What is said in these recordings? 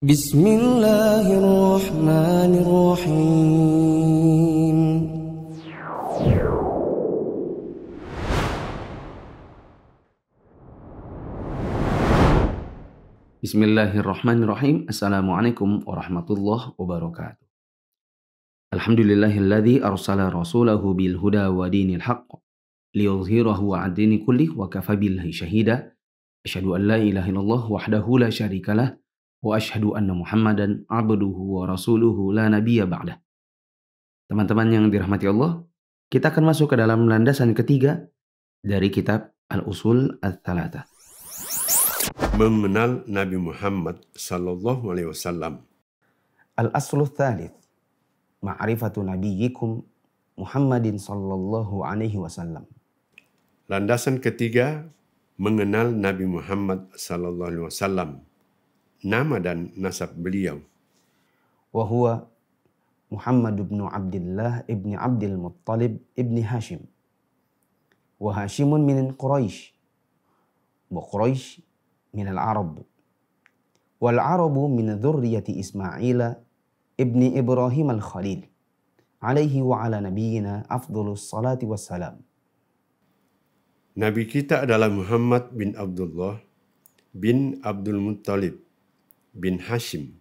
Bismillahirrahmanirrahim. Bismillahirrahmanirrahim. Assalamualaikum warahmatullahi wabarakatuh. Alhamdulillahilladzi arsala rasulahu bil huda wa dinil haqq liyudhhirahu 'ala dini kullih wa kafa billahi syahida. Asyhadu an la ilaha illallah wahdahu la syarikalah wa asyhadu anna Muhammadan 'abduhu wa rasuluhu la nabiyya ba'dah. Teman-teman yang dirahmati Allah, kita akan masuk ke dalam landasan ketiga dari kitab Al-Usul Ats-Tsalatsah. Mengenal Nabi Muhammad sallallahu alaihi wasallam. Al-Aslu Tsalits, ma'rifatu nabiyyikum Muhammadin sallallahu alaihi wasallam. Landasan ketiga, mengenal Nabi Muhammad sallallahu alaihi wasallam. Nama dan nasab beliau. Wa huwa Muhammad ibn Abdullah ibn Abdul Muttalib ibn Hashim. Wa Hashimun min Quraisy. Wa Quraisy min al-Arab. Wal Arabu min dzurriyyati Ismail ibn Ibrahim al-Khalil. Alaihi wa ala nabiyyina afdhalus salati wassalam. Nabi kita adalah Muhammad bin Abdullah bin Abdul Muttalib bin Hashim.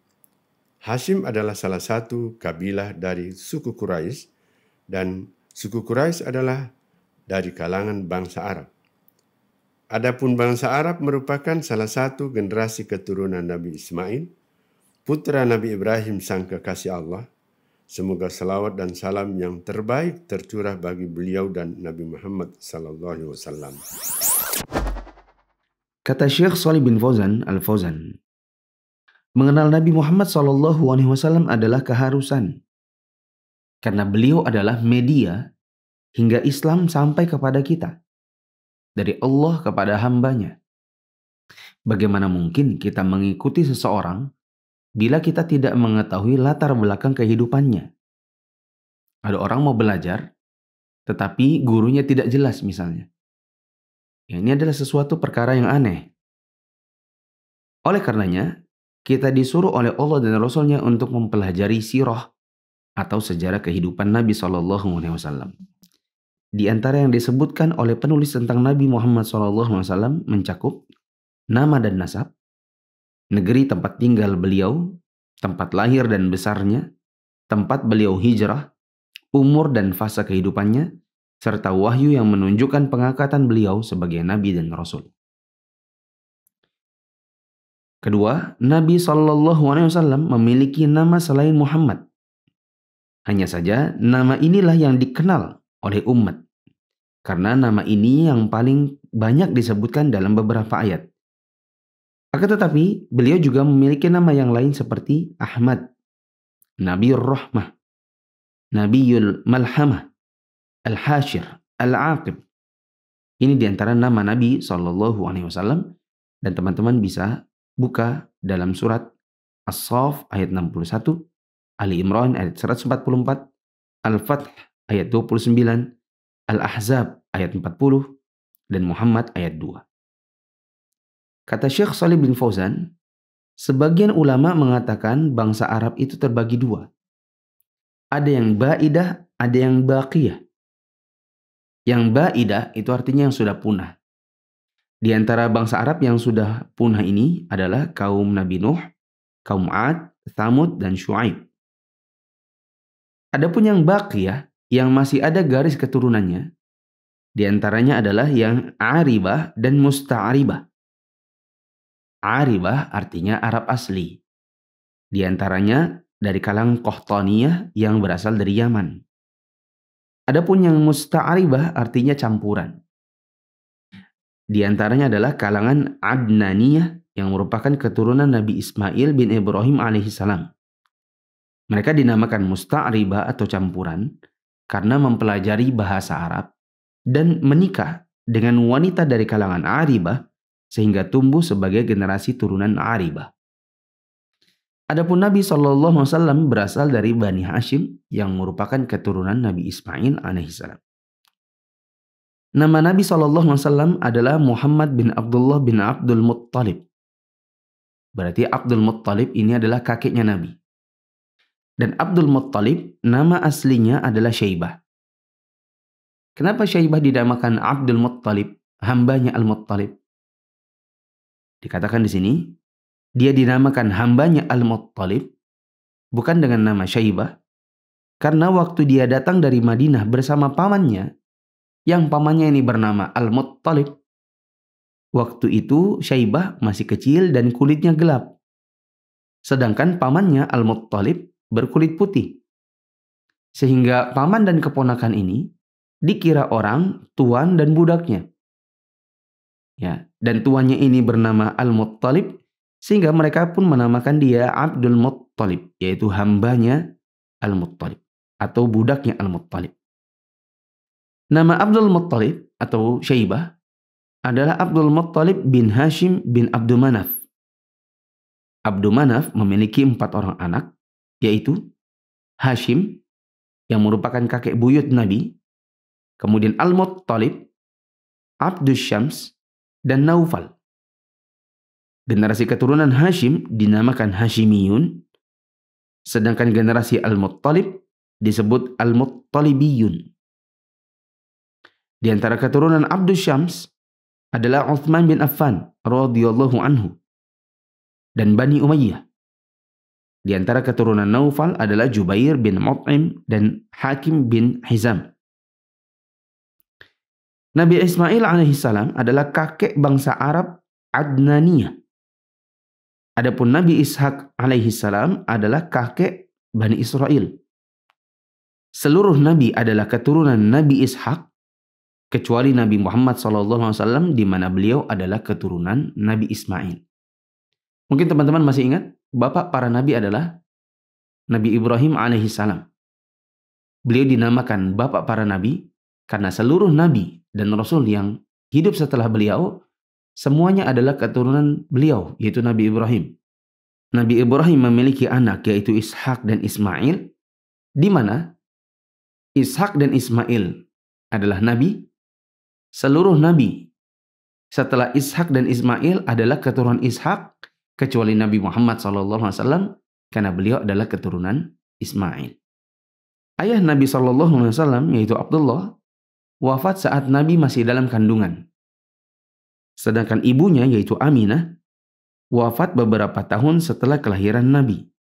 Hashim adalah salah satu kabilah dari suku Quraisy dan suku Quraisy adalah dari kalangan bangsa Arab. Adapun bangsa Arab merupakan salah satu generasi keturunan Nabi Ismail, putra Nabi Ibrahim sang kekasih Allah. Semoga salawat dan salam yang terbaik tercurah bagi beliau dan Nabi Muhammad sallallahu alaihi wasallam. Kata Syekh Shalih bin Fauzan Al-Fauzan, mengenal Nabi Muhammad sallallahu alaihi wasallam adalah keharusan karena beliau adalah media hingga Islam sampai kepada kita, dari Allah kepada hambanya. Bagaimana mungkin kita mengikuti seseorang bila kita tidak mengetahui latar belakang kehidupannya? Ada orang mau belajar, tetapi gurunya tidak jelas misalnya. Ya, ini adalah sesuatu perkara yang aneh. Oleh karenanya, kita disuruh oleh Allah dan Rasulnya untuk mempelajari sirah atau sejarah kehidupan Nabi SAW. Di antara yang disebutkan oleh penulis tentang Nabi Muhammad SAW mencakup nama dan nasab, negeri tempat tinggal beliau, tempat lahir dan besarnya, tempat beliau hijrah, umur dan fase kehidupannya, serta wahyu yang menunjukkan pengangkatan beliau sebagai Nabi dan Rasul. Kedua, Nabi SAW memiliki nama selain Muhammad. Hanya saja nama inilah yang dikenal oleh umat, karena nama ini yang paling banyak disebutkan dalam beberapa ayat. Akan tetapi, beliau juga memiliki nama yang lain seperti Ahmad, Nabiur Rahmah, Nabiyul Malhamah, Al-Hashir, Al-Aqib. Ini diantara nama Nabi SAW, dan teman-teman bisa buka dalam surat As-Saff ayat 61, Ali Imran ayat 144, Al-Fath ayat 29, Al-Ahzab ayat 40, dan Muhammad ayat 2. Kata Syekh Shalih bin Fauzan, sebagian ulama mengatakan bangsa Arab itu terbagi dua. Ada yang ba'idah, ada yang baqiyah. Yang ba'idah itu artinya yang sudah punah. Di antara bangsa Arab yang sudah punah ini adalah kaum Nabi Nuh, kaum 'Ad, Tsamud, dan Syuaib. Adapun yang baqiyah, yang masih ada garis keturunannya, di antaranya adalah yang Aribah dan Musta'aribah. Aribah artinya Arab asli. Di antaranya dari kalangan Qahtaniyah yang berasal dari Yaman. Adapun yang Musta'aribah artinya campuran. Di antaranya adalah kalangan Adnaniyah yang merupakan keturunan Nabi Ismail bin Ibrahim alaihissalam. Mereka dinamakan Musta'aribah atau campuran karena mempelajari bahasa Arab dan menikah dengan wanita dari kalangan Aribah sehingga tumbuh sebagai generasi turunan Aribah. Adapun Nabi SAW berasal dari Bani Hashim yang merupakan keturunan Nabi Ismail alaihissalam. Nama Nabi SAW adalah Muhammad bin Abdullah bin Abdul Muttalib. Berarti Abdul Muttalib ini adalah kakeknya Nabi. Dan Abdul Muttalib nama aslinya adalah Syaibah. Kenapa Syaibah dinamakan Abdul Muttalib, hambanya Al-Muttalib? Dikatakan di sini, dia dinamakan hambanya Al-Muttalib bukan dengan nama Syaibah, karena waktu dia datang dari Madinah bersama pamannya, yang pamannya ini bernama Al-Muttalib, waktu itu Syaibah masih kecil dan kulitnya gelap. Sedangkan pamannya Al-Muttalib berkulit putih. Sehingga paman dan keponakan ini dikira orang tuan dan budaknya. Ya, dan tuannya ini bernama Al-Muttalib, sehingga mereka pun menamakan dia Abdul Muttalib, yaitu hambanya Al-Muttalib atau budaknya Al-Muttalib. Nama Abdul Muttalib atau Syaibah adalah Abdul Muttalib bin Hashim bin Abdul Manaf. Abdul Manaf memiliki 4 orang anak, yaitu Hashim yang merupakan kakek buyut Nabi, kemudian Al-Muttalib, Abdus Syams, dan Naufal. Generasi keturunan Hashim dinamakan Hashimiyun, sedangkan generasi Al-Muttalib disebut Al-Muttalibiyun. Di antara keturunan Abdus Syams adalah Uthman bin Affan radhiyallahu anhu dan Bani Umayyah. Di antara keturunan Naufal adalah Jubair bin Mut'im dan Hakim bin Hizam. Nabi Ismail alaihissalam adalah kakek bangsa Arab Adnaniyah. Adapun Nabi Ishak alaihissalam adalah kakek Bani Israel. Seluruh nabi adalah keturunan Nabi Ishak kecuali Nabi Muhammad SAW di mana beliau adalah keturunan Nabi Ismail. Mungkin teman-teman masih ingat bapak para nabi adalah Nabi Ibrahim alaihissalam. Beliau dinamakan bapak para nabi karena seluruh nabi dan rasul yang hidup setelah beliau semuanya adalah keturunan beliau, yaitu Nabi Ibrahim. Nabi Ibrahim memiliki anak yaitu Ishak dan Ismail, di mana Ishak dan Ismail adalah nabi. Seluruh nabi setelah Ishak dan Ismail adalah keturunan Ishak, kecuali Nabi Muhammad SAW karena beliau adalah keturunan Ismail. Ayah Nabi SAW yaitu Abdullah wafat saat Nabi masih dalam kandungan. Sedangkan ibunya yaitu Aminah wafat beberapa tahun setelah kelahiran Nabi.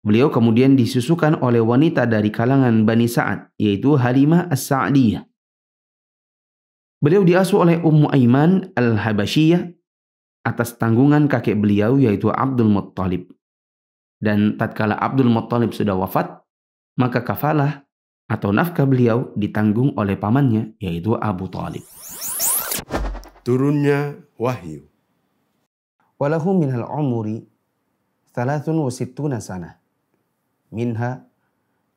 Beliau kemudian disusukan oleh wanita dari kalangan Bani Sa'ad yaitu Halimah As-Sa'diyah. Beliau diasuh oleh Ummu Aiman Al-Habasyiyah atas tanggungan kakek beliau yaitu Abdul Muttalib. Dan tatkala Abdul Muttalib sudah wafat, maka kafalah atau nafkah beliau ditanggung oleh pamannya yaitu Abu Talib. Turunnya wahyu. Walahu minal umuri 63 sanah. Minha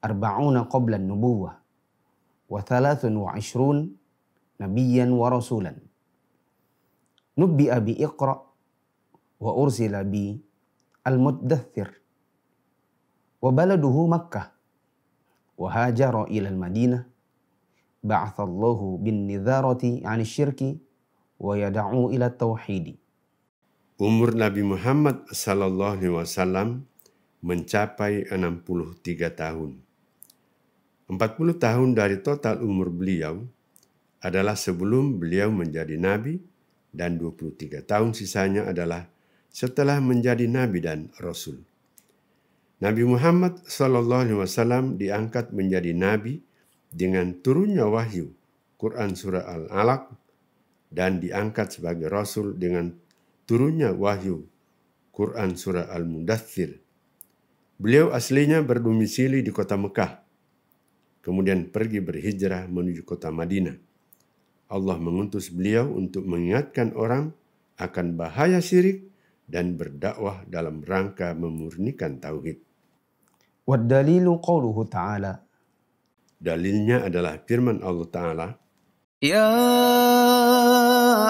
40 qabla an-nubuwah wa 23 nabiyyan wa rasulan. Nubbi'a bi Iqra wa ursila bi Al-Muddaththir wa baladuhu Makkah wa hajara ila al-Madinah ba'athallahu bin nidharati 'ani syirki wa yad'u ila tauhidi. Umur Nabi Muhammad sallallahu alaihi wasallam mencapai 63 tahun. 40 tahun dari total umur beliau adalah sebelum beliau menjadi nabi dan 23 tahun sisanya adalah setelah menjadi nabi dan rasul. Nabi Muhammad SAW diangkat menjadi nabi dengan turunnya wahyu Quran surah Al-Alaq dan diangkat sebagai rasul dengan turunnya wahyu Quran surah Al-Mudaththir. Beliau aslinya berdomisili di kota Mekah, kemudian pergi berhijrah menuju kota Madinah. Allah mengutus beliau untuk mengingatkan orang akan bahaya syirik dan berdakwah dalam rangka memurnikan tauhid. Waddalilu qauluhu ta'ala. Dalilnya adalah firman Allah Ta'ala, Ya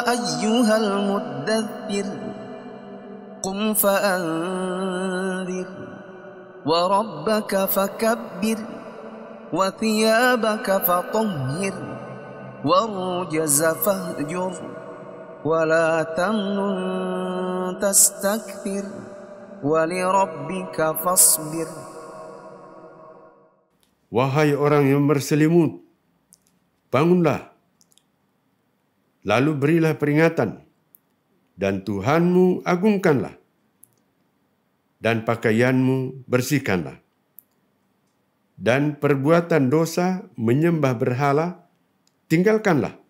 ayyuhal muddaththir qum fa'anzir wa rabbaka fakabbir wa thiyabaka fatahhir warujza fahjur wa la tamnun تستكثر ولربك فاصبر. Wahai orang yang berselimut, bangunlah, lalu berilah peringatan, dan Tuhanmu agungkanlah, dan pakaianmu bersihkanlah. Dan perbuatan dosa menyembah berhala, tinggalkanlah.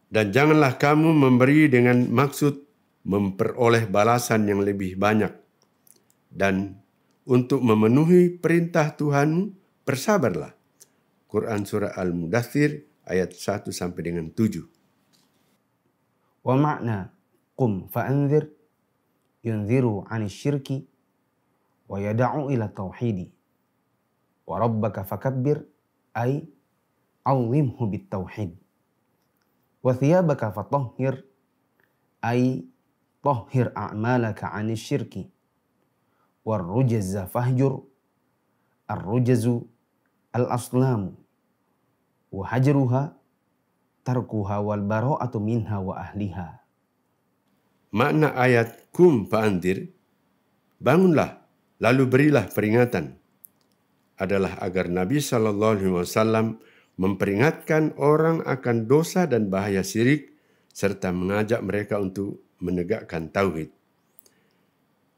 Dan janganlah kamu memberi dengan maksud memperoleh balasan yang lebih banyak. Dan untuk memenuhi perintah Tuhanmu, bersabarlah. Quran Surah Al-Mudaththir ayat 1 sampai dengan 7. Wa ma'na qum fa'anzir yunziru 'anil syirki wa yad'u ila tauhidi wa rabbaka fakabbir ay 'azzimhu bit tauhid wa thiyabaka fatahhir ay tahhir a'malaka 'anil syirki war rujza fahjur ar-rujzu al-aslamu wa hajruha tarkuha wal bara'atu minha wa ahliha. Makna ayat kum fa'anzir, bangunlah lalu berilah peringatan, adalah agar Nabi SAW memperingatkan orang akan dosa dan bahaya syirik serta mengajak mereka untuk menegakkan tauhid.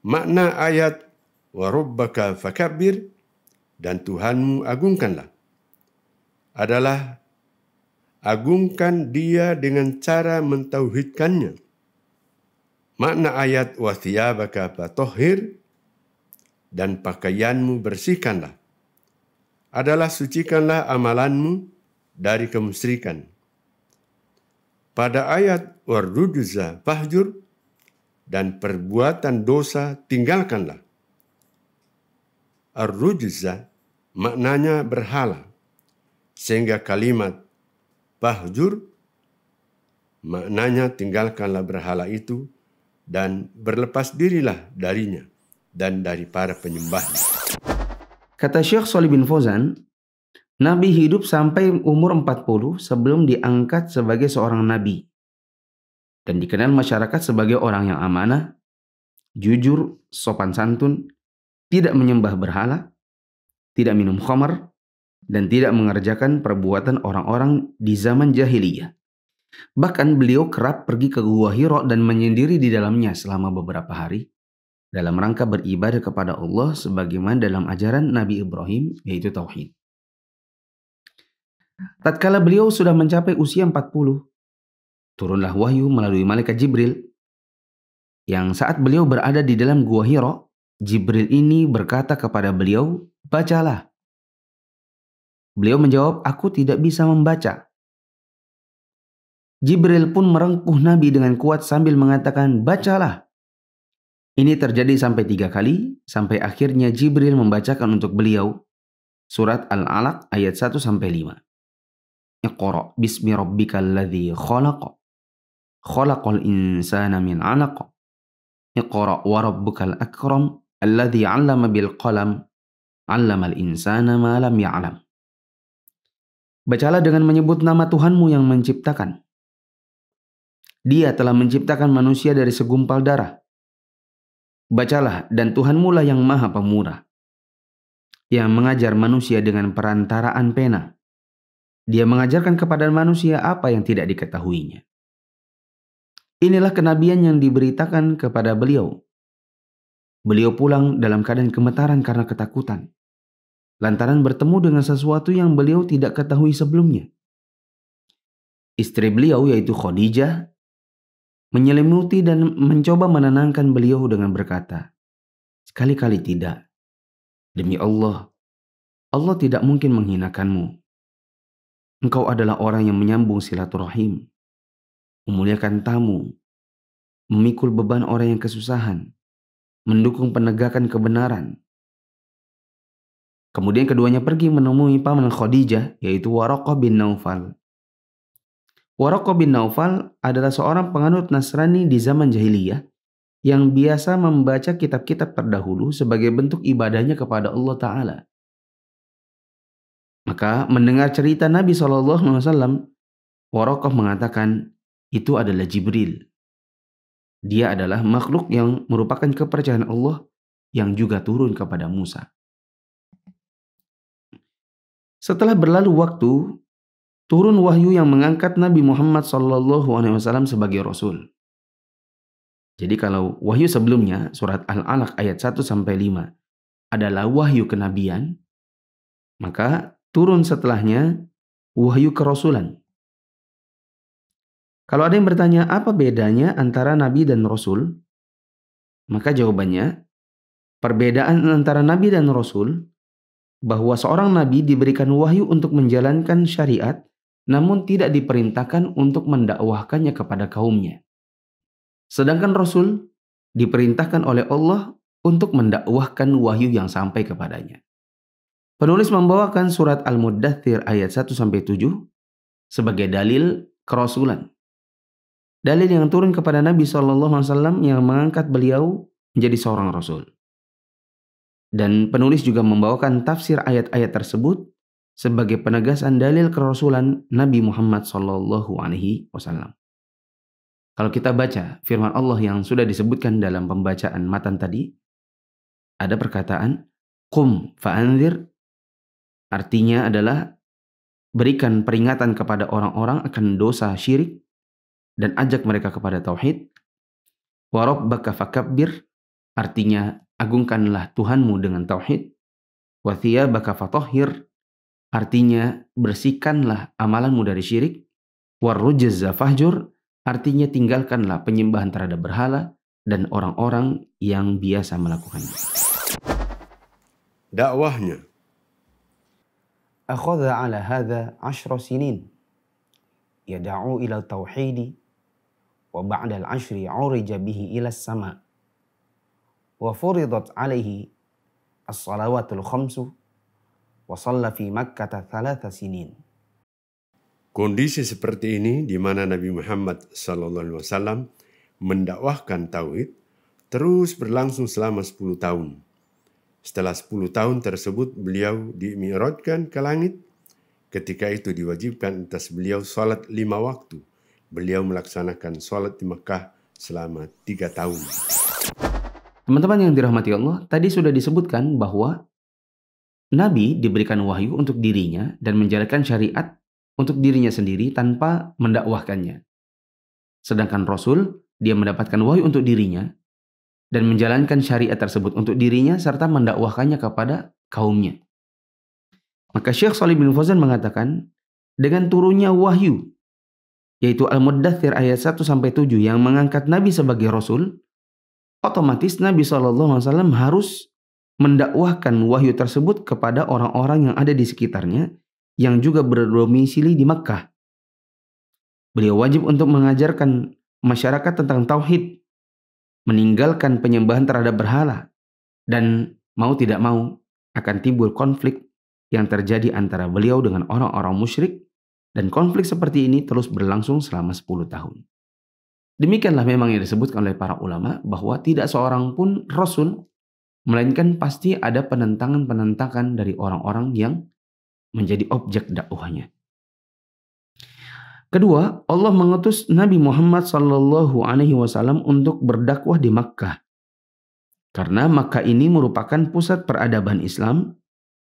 Makna ayat wa rabbaka fakabbir, dan Tuhanmu agungkanlah, adalah agungkan dia dengan cara mentauhidkannya. Makna ayat wa thiyabaka fatahhir, dan pakaianmu bersihkanlah, adalah sucikanlah amalanmu dari kemusyrikan. Pada ayat war rujza fahjur, dan perbuatan dosa tinggalkanlah. Ar-rujza maknanya berhala, sehingga kalimat fahjur maknanya tinggalkanlah berhala itu dan berlepas dirilah darinya dan dari para penyembahnya. Kata Syekh Shalih bin Fauzan, Nabi hidup sampai umur 40 sebelum diangkat sebagai seorang nabi. Dan dikenal masyarakat sebagai orang yang amanah, jujur, sopan santun, tidak menyembah berhala, tidak minum khamar, dan tidak mengerjakan perbuatan orang-orang di zaman jahiliyah. Bahkan beliau kerap pergi ke Gua Hira dan menyendiri di dalamnya selama beberapa hari dalam rangka beribadah kepada Allah sebagaimana dalam ajaran Nabi Ibrahim, yaitu tauhid. Tatkala beliau sudah mencapai usia 40, turunlah wahyu melalui malaikat Jibril, yang saat beliau berada di dalam Gua Hira, Jibril ini berkata kepada beliau, "Bacalah." Beliau menjawab, "Aku tidak bisa membaca." Jibril pun merengkuh Nabi dengan kuat sambil mengatakan, "Bacalah." Ini terjadi sampai 3 kali, sampai akhirnya Jibril membacakan untuk beliau surat Al-Alaq ayat 1 sampai 5. Iqra bismi rabbikal ladzi khalaq. Khalaqal insana min 'alaq. Iqra wa rabbukal akram alladzi 'allama bil qalam. 'Allamal insana ma lam ya'lam. Bacalah dengan menyebut nama Tuhanmu yang menciptakan. Dia telah menciptakan manusia dari segumpal darah. Bacalah, dan Tuhanmu lah yang maha pemurah, yang mengajar manusia dengan perantaraan pena. Dia mengajarkan kepada manusia apa yang tidak diketahuinya. Inilah kenabian yang diberitakan kepada beliau. Beliau pulang dalam keadaan gemetaran karena ketakutan, lantaran bertemu dengan sesuatu yang beliau tidak ketahui sebelumnya. Istri beliau, yaitu Khadijah, menyelimuti dan mencoba menenangkan beliau dengan berkata, "Sekali-kali tidak. Demi Allah, Allah tidak mungkin menghinakanmu. Engkau adalah orang yang menyambung silaturahim, memuliakan tamu, memikul beban orang yang kesusahan, mendukung penegakan kebenaran." Kemudian keduanya pergi menemui paman Khadijah, yaitu Waraqah bin Naufal. Waraqah bin Naufal adalah seorang penganut Nasrani di zaman jahiliyah yang biasa membaca kitab-kitab terdahulu sebagai bentuk ibadahnya kepada Allah Ta'ala. Maka mendengar cerita Nabi SAW, Waraqah mengatakan, "Itu adalah Jibril." Dia adalah makhluk yang merupakan kepercayaan Allah yang juga turun kepada Musa. Setelah berlalu waktu, turun wahyu yang mengangkat Nabi Muhammad SAW sebagai Rasul. Jadi kalau wahyu sebelumnya, surat Al-Alaq ayat 1-5 adalah wahyu kenabian, maka turun setelahnya wahyu kerasulan. Kalau ada yang bertanya apa bedanya antara Nabi dan Rasul, maka jawabannya, perbedaan antara Nabi dan Rasul, bahwa seorang Nabi diberikan wahyu untuk menjalankan syariat, namun tidak diperintahkan untuk mendakwahkannya kepada kaumnya. Sedangkan Rasul diperintahkan oleh Allah untuk mendakwahkan wahyu yang sampai kepadanya. Penulis membawakan surat Al-Muddathir ayat 1-7 sebagai dalil kerasulan. Dalil yang turun kepada Nabi SAW yang mengangkat beliau menjadi seorang Rasul. Dan penulis juga membawakan tafsir ayat-ayat tersebut sebagai penegasan dalil kerasulan Nabi Muhammad SAW. Kalau kita baca firman Allah yang sudah disebutkan dalam pembacaan matan tadi, ada perkataan, Qum fa'anzir, artinya adalah berikan peringatan kepada orang-orang akan dosa syirik, dan ajak mereka kepada tauhid. Wa rabbaka fakabbir, artinya agungkanlah Tuhanmu dengan tauhid. Wa thiyabaka fatahhir, artinya bersihkanlah amalanmu dari syirik. Wa rujza fahjur, artinya tinggalkanlah penyembahan terhadap berhala dan orang-orang yang biasa melakukannya. Dakwahnya. Akhadha ala hadha 10 sinin yad'u ila tauhidi wa ba'da al-'ashri 'urija bihi ila as-sama' wa furidat 'alaihi as-salawatul khamsu wa shalla fi Makkah 3 sinin. Kondisi seperti ini di mana Nabi Muhammad SAW mendakwahkan tauhid terus berlangsung selama 10 tahun. Setelah 10 tahun tersebut beliau dimi'rajkan ke langit. Ketika itu diwajibkan atas beliau salat 5 waktu. Beliau melaksanakan salat di Mekah selama 3 tahun. Teman-teman yang dirahmati Allah, tadi sudah disebutkan bahwa Nabi diberikan wahyu untuk dirinya dan menjalankan syariat untuk dirinya sendiri tanpa mendakwahkannya. Sedangkan Rasul, dia mendapatkan wahyu untuk dirinya dan menjalankan syariat tersebut untuk dirinya serta mendakwahkannya kepada kaumnya. Maka Syekh Shalih bin Fauzan mengatakan, dengan turunnya wahyu, yaitu Al-Muddathir ayat 1-7 yang mengangkat Nabi sebagai Rasul, otomatis Nabi SAW harus mendakwahkan wahyu tersebut kepada orang-orang yang ada di sekitarnya yang juga berdomisili di Makkah. Beliau wajib untuk mengajarkan masyarakat tentang tauhid, meninggalkan penyembahan terhadap berhala, dan mau tidak mau akan timbul konflik yang terjadi antara beliau dengan orang-orang musyrik, dan konflik seperti ini terus berlangsung selama 10 tahun. Demikianlah memang yang disebutkan oleh para ulama bahwa tidak seorang pun Rasul, melainkan pasti ada penentangan-penentangan dari orang-orang yang menjadi objek dakwahnya. Kedua, Allah mengutus Nabi Muhammad SAW untuk berdakwah di Makkah. Karena Makkah ini merupakan pusat peradaban Islam,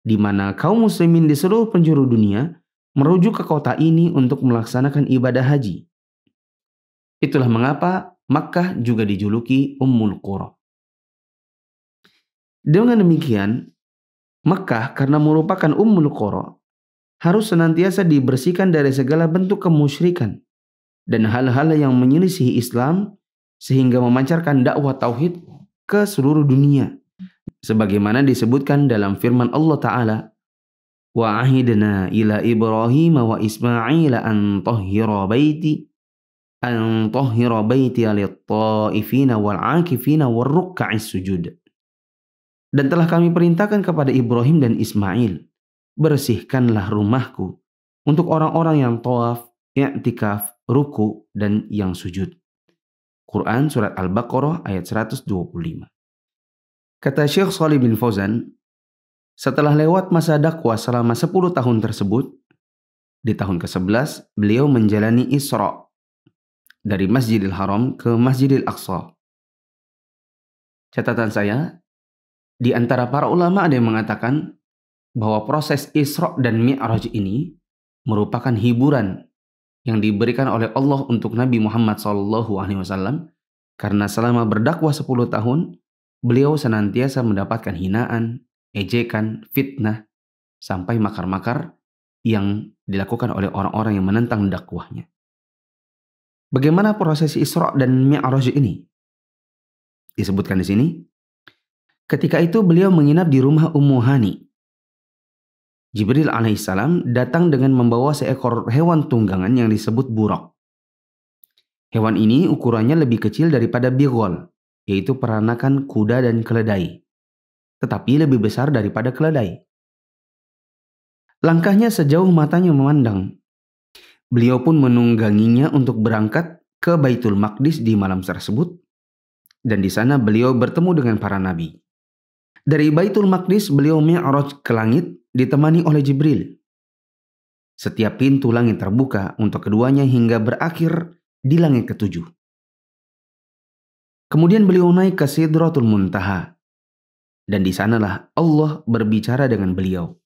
di mana kaum muslimin di seluruh penjuru dunia merujuk ke kota ini untuk melaksanakan ibadah haji. Itulah mengapa Makkah juga dijuluki Ummul Qura. Dengan demikian, Makkah karena merupakan Ummul Qura harus senantiasa dibersihkan dari segala bentuk kemusyrikan dan hal-hal yang menyelisihi Islam sehingga memancarkan dakwah tauhid ke seluruh dunia. Sebagaimana disebutkan dalam firman Allah Ta'ala, wa ahidna ila Ibrahim wa Ismail an tahhira baiti lit-ta'ifina wal 'akifina war ruk'is sujud. Dan telah kami perintahkan kepada Ibrahim dan Ismail, bersihkanlah rumahku untuk orang-orang yang tawaf, i'tikaf, ruku, dan yang sujud. Quran surat Al-Baqarah ayat 125. Kata Syekh Shalih bin Fauzan, setelah lewat masa dakwah selama 10 tahun tersebut, di tahun ke-11 beliau menjalani Isra. dari Masjidil Haram ke Masjidil Aqsa. Catatan saya, di antara para ulama ada yang mengatakan bahwa proses Isra dan Mi'raj ini merupakan hiburan yang diberikan oleh Allah untuk Nabi Muhammad SAW, karena selama berdakwah 10 tahun, beliau senantiasa mendapatkan hinaan, ejekan, fitnah, sampai makar-makar yang dilakukan oleh orang-orang yang menentang dakwahnya. Bagaimana proses Isra dan Mi'raj ini? Disebutkan di sini, ketika itu beliau menginap di rumah Ummu Hani. Jibril alaihissalam datang dengan membawa seekor hewan tunggangan yang disebut buraq. Hewan ini ukurannya lebih kecil daripada bighal, yaitu peranakan kuda dan keledai, tetapi lebih besar daripada keledai. Langkahnya sejauh matanya memandang. Beliau pun menungganginya untuk berangkat ke Baitul Maqdis di malam tersebut, dan di sana beliau bertemu dengan para nabi. Dari Baitul Maqdis beliau mi'raj ke langit ditemani oleh Jibril. Setiap pintu langit terbuka untuk keduanya hingga berakhir di langit ketujuh. Kemudian beliau naik ke Sidratul Muntaha, dan di sanalah Allah berbicara dengan beliau.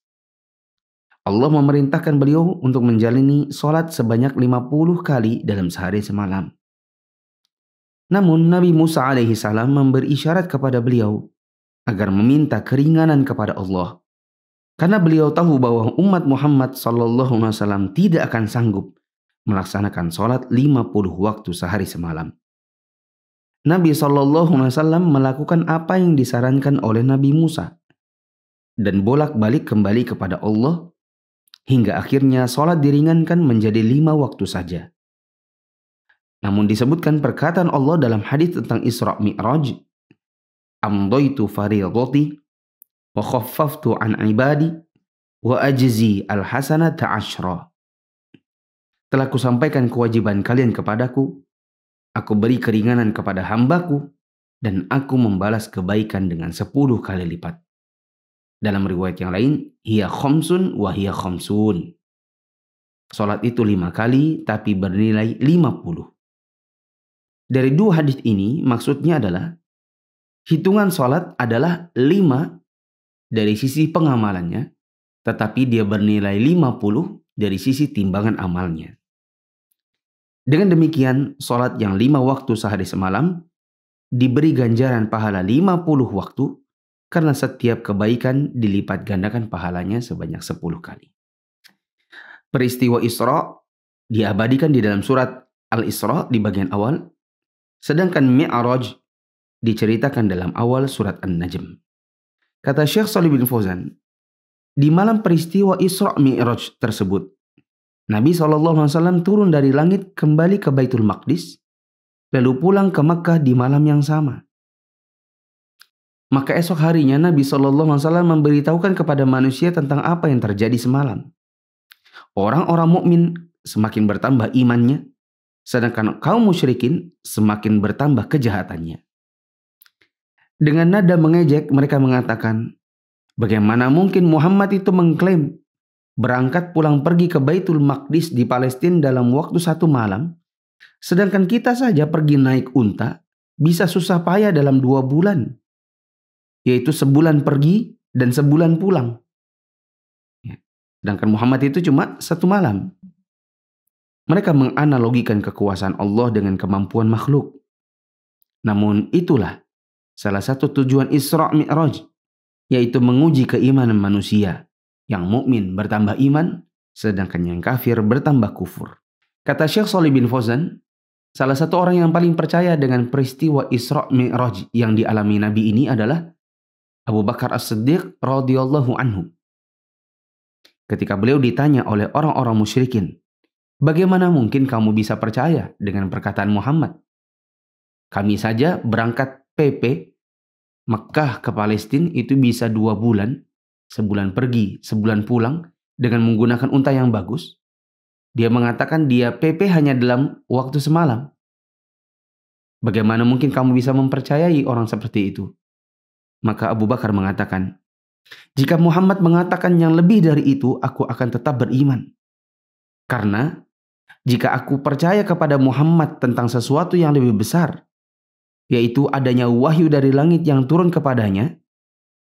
Allah memerintahkan beliau untuk menjalani sholat sebanyak 50 kali dalam sehari semalam. Namun Nabi Musa alaihissalam memberi isyarat kepada beliau agar meminta keringanan kepada Allah, karena beliau tahu bahwa umat Muhammad SAW tidak akan sanggup melaksanakan sholat 50 waktu sehari semalam. Nabi SAW melakukan apa yang disarankan oleh Nabi Musa dan bolak-balik kembali kepada Allah hingga akhirnya sholat diringankan menjadi 5 waktu saja. Namun disebutkan perkataan Allah dalam hadis tentang Isra Mi'raj, amdaitu fardhati wa khaffaftu an ibadi wa ajzi al-hasanata 10. Telah kusampaikan kewajiban kalian kepadaku, aku beri keringanan kepada hambaku, dan aku membalas kebaikan dengan 10 kali lipat. Dalam riwayat yang lain, hiya khamsun wa hiya khamsun. Salat itu 5 kali tapi bernilai 50. Dari dua hadis ini maksudnya adalah hitungan salat adalah 5 dari sisi pengamalannya, tetapi dia bernilai 50 dari sisi timbangan amalnya. Dengan demikian, salat yang 5 waktu sehari semalam diberi ganjaran pahala 50 waktu, karena setiap kebaikan dilipat gandakan pahalanya sebanyak 10 kali. Peristiwa Isra diabadikan di dalam surat Al-Isra di bagian awal, sedangkan Mi'raj diceritakan dalam awal surat An-Najm. Kata Syekh Shalih bin Fauzan, di malam peristiwa Isra Mi'raj tersebut, Nabi SAW turun dari langit kembali ke Baitul Maqdis, lalu pulang ke Makkah di malam yang sama. Maka esok harinya Nabi SAW memberitahukan kepada manusia tentang apa yang terjadi semalam. Orang-orang mukmin semakin bertambah imannya, sedangkan kaum musyrikin semakin bertambah kejahatannya. Dengan nada mengejek mereka mengatakan, bagaimana mungkin Muhammad itu mengklaim berangkat pulang pergi ke Baitul Maqdis di Palestina dalam waktu 1 malam, sedangkan kita saja pergi naik unta bisa susah payah dalam 2 bulan. Yaitu sebulan pergi dan sebulan pulang. Sedangkan Muhammad itu cuma 1 malam. Mereka menganalogikan kekuasaan Allah dengan kemampuan makhluk. Namun itulah salah satu tujuan Isra Mi'raj, yaitu menguji keimanan manusia. Yang mukmin bertambah iman, sedangkan yang kafir bertambah kufur. Kata Syekh Shalih bin Fauzan, salah satu orang yang paling percaya dengan peristiwa Isra Mi'raj yang dialami Nabi ini adalah Abu Bakar As-Siddiq radhiyallahu anhu. Ketika beliau ditanya oleh orang-orang musyrikin, bagaimana mungkin kamu bisa percaya dengan perkataan Muhammad? Kami saja berangkat PP Mekah ke Palestina itu bisa 2 bulan, sebulan pergi, sebulan pulang dengan menggunakan unta yang bagus. Dia mengatakan dia PP hanya dalam waktu semalam. Bagaimana mungkin kamu bisa mempercayai orang seperti itu? Maka Abu Bakar mengatakan, jika Muhammad mengatakan yang lebih dari itu, aku akan tetap beriman. Karena Jika aku percaya kepada Muhammad tentang sesuatu yang lebih besar, yaitu adanya wahyu dari langit yang turun kepadanya,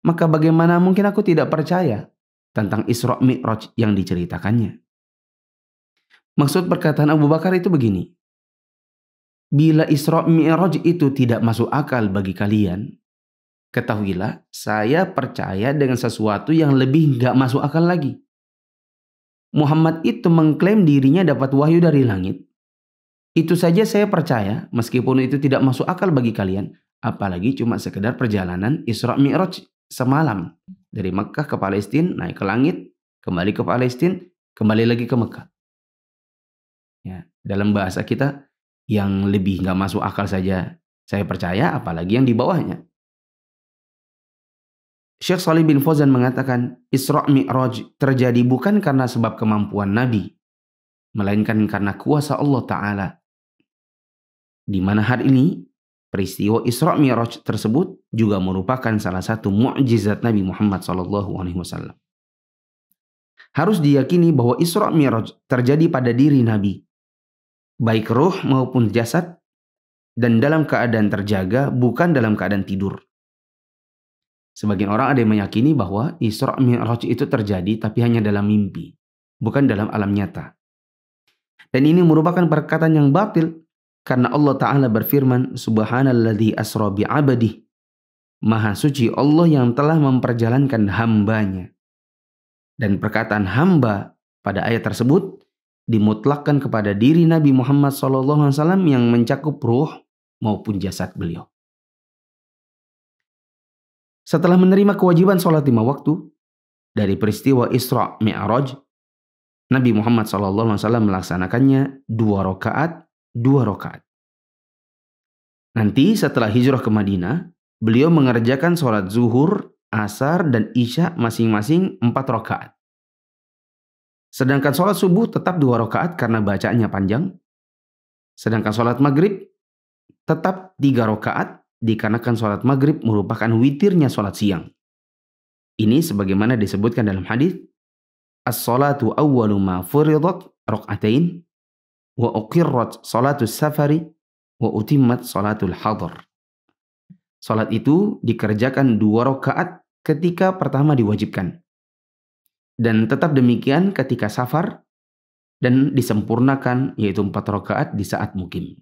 maka bagaimana mungkin aku tidak percaya tentang Isra Mi'raj yang diceritakannya. Maksud perkataan Abu Bakar itu begini. Bila Isra Mi'raj itu tidak masuk akal bagi kalian, ketahuilah saya percaya dengan sesuatu yang lebih nggak masuk akal lagi. Muhammad itu mengklaim dirinya dapat wahyu dari langit. Itu saja saya percaya, meskipun itu tidak masuk akal bagi kalian. Apalagi cuma sekedar perjalanan Isra Mi'raj semalam. Dari Mekah ke Palestina, naik ke langit, kembali ke Palestina, kembali lagi ke Mekah. Ya, dalam bahasa kita, yang lebih nggak masuk akal saja saya percaya, apalagi yang di bawahnya. Syekh Shalih bin Fauzan mengatakan, Isra Mi'raj terjadi bukan karena sebab kemampuan Nabi, melainkan karena kuasa Allah Ta'ala. Di mana hari ini, peristiwa Isra Mi'raj tersebut juga merupakan salah satu mukjizat Nabi Muhammad SAW. Harus diyakini bahwa Isra Mi'raj terjadi pada diri Nabi, baik ruh maupun jasad, dan dalam keadaan terjaga, bukan dalam keadaan tidur. Sebagian orang ada yang meyakini bahwa Isra Mi'raj itu terjadi tapi hanya dalam mimpi, bukan dalam alam nyata. Dan ini merupakan perkataan yang batil, karena Allah Ta'ala berfirman, Subhanalladzi asra bi'abadih. Maha suci Allah yang telah memperjalankan hambanya. Dan perkataan hamba pada ayat tersebut dimutlakkan kepada diri Nabi Muhammad SAW yang mencakup ruh maupun jasad beliau. Setelah menerima kewajiban sholat 5 waktu dari peristiwa Isra Mi'raj, Nabi Muhammad SAW melaksanakannya 2 rakaat. Nanti setelah hijrah ke Madinah, beliau mengerjakan sholat zuhur, asar, dan isya masing-masing 4 rakaat. Sedangkan sholat subuh tetap 2 rakaat karena bacaannya panjang. Sedangkan sholat maghrib tetap 3 rakaat dikarenakan sholat maghrib merupakan witirnya sholat siang. Ini sebagaimana disebutkan dalam hadis, as-salatu awwalu ma furidat rak'atain wa uqirrat salatus safari wa utimmat salatul hadar. Salat itu dikerjakan 2 rakaat ketika pertama diwajibkan. Dan tetap demikian ketika safar, dan disempurnakan yaitu 4 rakaat di saat mukim.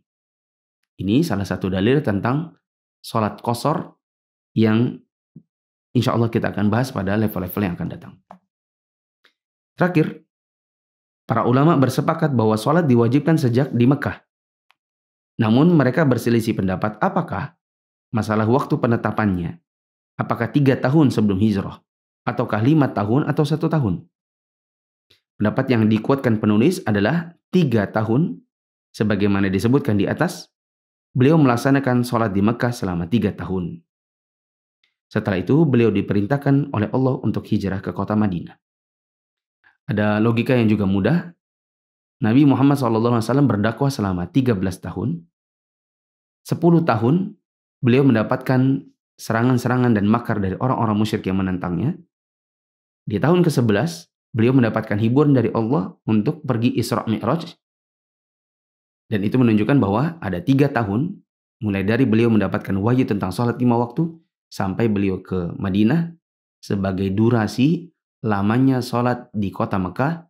Ini salah satu dalil tentang salat qashar yang insya Allah kita akan bahas pada level-level yang akan datang. Terakhir, para ulama bersepakat bahwa salat diwajibkan sejak di Mekah. Namun mereka berselisih pendapat apakah masalah waktu penetapannya. Apakah 3 tahun sebelum hijrah, ataukah 5 tahun atau 1 tahun. Pendapat yang dikuatkan penulis adalah 3 tahun, sebagaimana disebutkan di atas. Beliau melaksanakan sholat di Mekah selama 3 tahun. Setelah itu beliau diperintahkan oleh Allah untuk hijrah ke kota Madinah. Ada logika yang juga mudah. Nabi Muhammad SAW berdakwah selama 13 tahun. 10 tahun beliau mendapatkan serangan-serangan dan makar dari orang-orang musyrik yang menentangnya. Di tahun ke-11 beliau mendapatkan hiburan dari Allah untuk pergi Isra Mi'raj. Dan itu menunjukkan bahwa ada 3 tahun, mulai dari beliau mendapatkan wahyu tentang sholat 5 waktu, sampai beliau ke Madinah, sebagai durasi lamanya sholat di kota Mekah,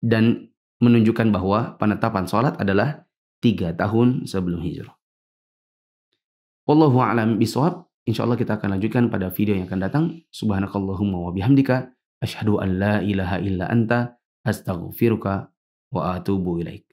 dan menunjukkan bahwa penetapan sholat adalah 3 tahun sebelum hijrah. Wallahu a'lam bishawab. Insya Allah kita akan lanjutkan pada video yang akan datang. Subhanakallahumma wa bihamdika, asyhadu an la ilaha illa anta, astaghfiruka wa atubu ilaik.